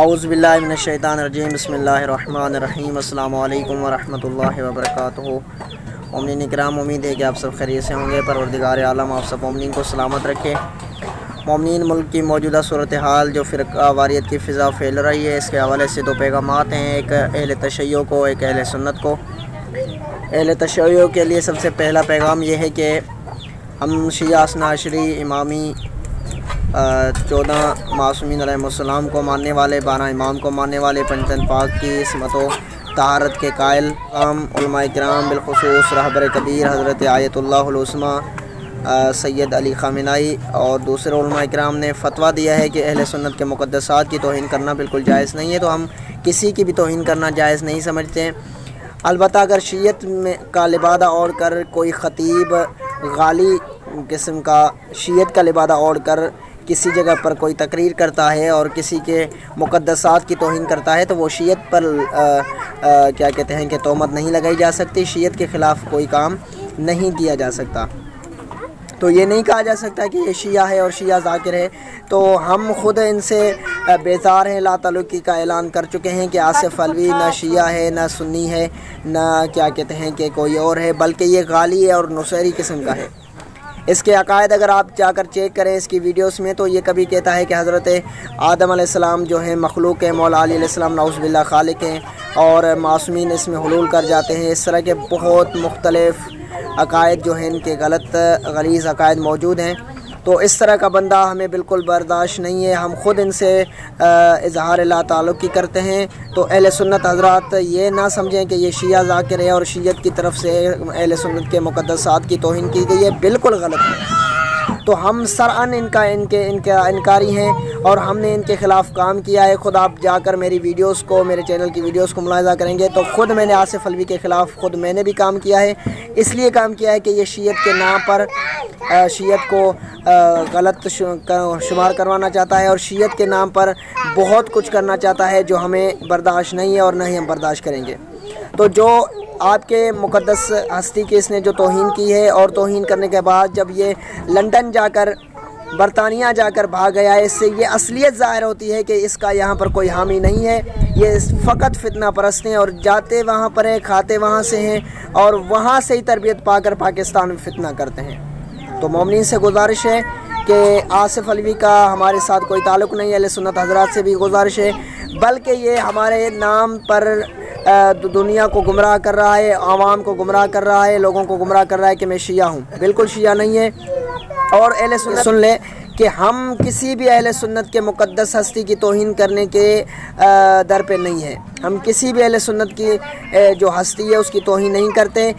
اعوذ باللہ من الشیطان الرجیم بسم اللہ الرحمن الرحیم السلام علیکم ورحمۃ اللہ وبرکاتہ۔ مومنین کرام، امید ہے کہ آپ سب خیریت سے ہوں گے۔ پروردگار عالم آپ سب مومنین کو سلامت رکھے۔ مومنین، ملک کی موجودہ صورتحال جو فرقہ واریت کی فضا پھیل رہی ہے، اس کے حوالے سے دو پیغامات ہیں، ایک اہل تشیع کو، ایک اہل سنت کو۔ اہل تشیع کے لیے سب سے پہلا پیغام یہ ہے کہ ہم شیعہ اثنا عشری امامی 14 معصومین علیہ السلام کو ماننے والے، 12 امام کو ماننے والے، پنجتن پاک کی عصمت و طہارت کے قائل علماء کرام، بالخصوص رہبر کبیر حضرت آیت اللہ العظمیٰ سید علی خامنائی اور دوسرے علماء کرام نے فتویٰ دیا ہے کہ اہل سنت کے مقدسات کی توہین کرنا بالکل جائز نہیں ہے، تو ہم کسی کی بھی توہین کرنا جائز نہیں سمجھتے ہیں۔ البتہ اگر شیعت میں کا لبادہ اوڑھ کر کوئی خطیب غالی قسم کا شیعت کا لبادہ اوڑھ کر کسی جگہ پر کوئی تقریر کرتا ہے اور کسی کے مقدسات کی توہین کرتا ہے، تو وہ شیعت پر کیا کہتے ہیں کہ تہمت نہیں لگائی جا سکتی، شیعت کے خلاف کوئی کام نہیں کیا جا سکتا۔ تو یہ نہیں کہا جا سکتا کہ یہ شیعہ ہے اور شیعہ ذاکر ہے۔ تو ہم خود ان سے بیزار ہیں، لا تعلقی کا اعلان کر چکے ہیں کہ آصف علوی نہ شیعہ ہے، نہ سنی ہے، نہ کیا کہتے ہیں کہ کوئی اور ہے، بلکہ یہ غالی ہے اور نصیری قسم کا ہے۔ اس کے عقائد اگر آپ جا کر چیک کریں اس کی ویڈیوز میں، تو یہ کبھی کہتا ہے کہ حضرت آدم علیہ السلام جو ہیں مخلوق ہیں، مولا علی علیہ السلام نعوذ باللہ خالق ہیں، اور معصومین اس میں حلول کر جاتے ہیں۔ اس طرح کے بہت مختلف عقائد جو ہیں ان کے غلط غلیظ عقائد موجود ہیں۔ تو اس طرح کا بندہ ہمیں بالکل برداشت نہیں ہے، ہم خود ان سے اظہار لا تعلقی کرتے ہیں۔ تو اہل سنت حضرات یہ نہ سمجھیں کہ یہ شیعہ ذاکر ہے اور شیعت کی طرف سے اہل سنت کے مقدسات کی توہین کی گئی ہے، بالکل غلط ہے۔ تو ہم سرعن ان کا انکاری ہیں اور ہم نے ان کے خلاف کام کیا ہے۔ خود آپ جا کر میری ویڈیوز کو، میرے چینل کی ویڈیوز کو ملاحظہ کریں گے تو خود میں نے آصف علوی کے خلاف خود میں نے بھی کام کیا ہے۔ اس لیے کام کیا ہے کہ یہ شیعت کے نام پر شیعت کو غلط شمار کروانا چاہتا ہے اور شیعت کے نام پر بہت کچھ کرنا چاہتا ہے جو ہمیں برداشت نہیں ہے اور نہ ہی ہم برداشت کریں گے۔ تو جو آپ کے مقدس ہستی کی اس نے جو توہین کی ہے، اور توہین کرنے کے بعد جب یہ لندن جا کر، برطانیہ جا کر بھاگ گیا ہے، اس سے یہ اصلیت ظاہر ہوتی ہے کہ اس کا یہاں پر کوئی حامی نہیں ہے، یہ فقط فتنہ پرست ہیں اور جاتے وہاں پر ہیں، کھاتے وہاں سے ہیں اور وہاں سے ہی تربیت پا کر پاکستان میں فتنہ کرتے ہیں۔ تو مومنین سے گزارش ہے کہ آصف علوی کا ہمارے ساتھ کوئی تعلق نہیں ہے، اہل سنت حضرات سے بھی گزارش ہے، بلکہ یہ ہمارے نام پر دنیا کو گمراہ کر رہا ہے، عوام کو گمراہ کر رہا ہے، لوگوں کو گمراہ کر رہا ہے کہ میں شیعہ ہوں۔ بالکل شیعہ نہیں ہے۔ اور اہل سنت سن لیں کہ ہم کسی بھی اہل سنت کے مقدس ہستی کی توہین کرنے کے در پہ نہیں ہیں۔ ہم کسی بھی اہل سنت کی جو ہستی ہے اس کی توہین نہیں کرتے،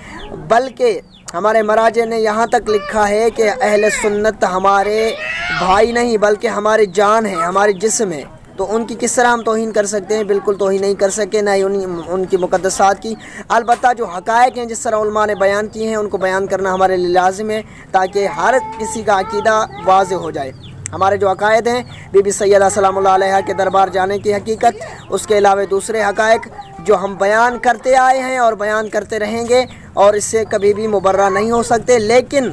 بلکہ ہمارے مراجع نے یہاں تک لکھا ہے کہ اہل سنت ہمارے بھائی نہیں بلکہ ہمارے جان ہیں، ہمارے جسم ہیں۔ تو ان کی کس طرح ہم توہین کر سکتے ہیں؟ بالکل توہین نہیں کر سکے، نہ ہی ان کی مقدسات کی۔ البتہ جو حقائق ہیں جس طرح علماء نے بیان کیے ہیں ان کو بیان کرنا ہمارے لیے لازم ہے، تاکہ ہر کسی کا عقیدہ واضح ہو جائے۔ ہمارے جو عقائد ہیں، بی بی سیدہ سلام اللہ علیہا کے دربار جانے کی حقیقت، اس کے علاوہ دوسرے حقائق جو ہم بیان کرتے آئے ہیں اور بیان کرتے رہیں گے، اور اس سے کبھی بھی مبرہ نہیں ہو سکتے۔ لیکن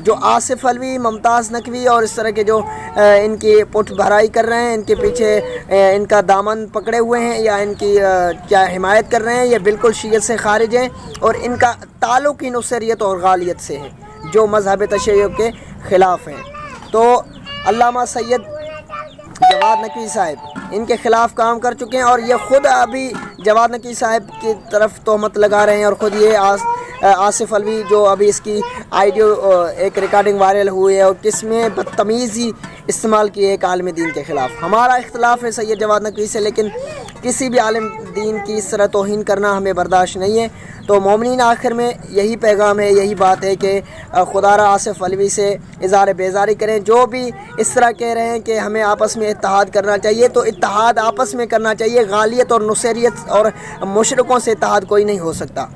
جو آصف علوی، ممتاز نقوی اور اس طرح کے جو ان کی پٹھ بھرائی کر رہے ہیں، ان کے پیچھے ان کا دامن پکڑے ہوئے ہیں یا ان کی کیا حمایت کر رہے ہیں، یہ بالکل شیعت سے خارج ہیں اور ان کا تعلق ہی نصیریت اور غالیت سے ہے جو مذہب تشیع کے خلاف ہیں۔ تو علامہ سید جواد نقوی صاحب ان کے خلاف کام کر چکے ہیں، اور یہ خود ابھی جواد نقوی صاحب کی طرف تہمت لگا رہے ہیں، اور خود یہ آصف علوی جو ابھی اس کی آڈیو ایک ریکارڈنگ وائرل ہوئی ہے اور کس میں بدتمیزی استعمال کی ہے ایک عالم دین کے خلاف۔ ہمارا اختلاف ہے سید جواد نقوی سے، لیکن کسی بھی عالم دین کی اس طرح توہین کرنا ہمیں برداشت نہیں ہے۔ تو مومنین آخر میں یہی پیغام ہے، یہی بات ہے کہ خدا را آصف علوی سے اظہار بیزاری کریں۔ جو بھی اس طرح کہہ رہے ہیں کہ ہمیں آپس میں اتحاد کرنا چاہیے، تو اتحاد آپس میں کرنا چاہیے، غالیت اور نصیریت اور مشرکوں سے اتحاد کوئی نہیں ہو سکتا۔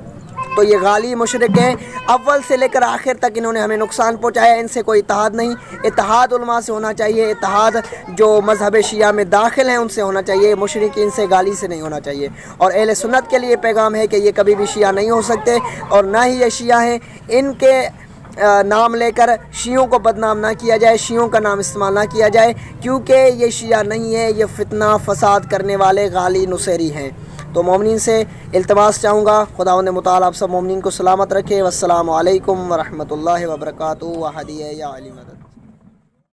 تو یہ غالی مشرک ہیں، اول سے لے کر آخر تک انہوں نے ہمیں نقصان پہنچایا، ان سے کوئی اتحاد نہیں۔ اتحاد علماء سے ہونا چاہیے، اتحاد جو مذہب شیعہ میں داخل ہیں ان سے ہونا چاہیے، مشرکین سے، غالی سے نہیں ہونا چاہیے۔ اور اہل سنت کے لیے پیغام ہے کہ یہ کبھی بھی شیعہ نہیں ہو سکتے اور نہ ہی یہ شیعہ ہیں۔ ان کے نام لے کر شیعوں کو بدنام نہ کیا جائے، شیعوں کا نام استعمال نہ کیا جائے، کیونکہ یہ شیعہ نہیں ہے، یہ فتنہ فساد کرنے والے غالی نصیری ہیں۔ تو مومنین سے التماس چاہوں گا، خداوند متعال آپ سب مومنین کو سلامت رکھے۔ والسلام علیکم ورحمۃ اللہ وبرکاتہ۔ وحدیہ یا علی مدد۔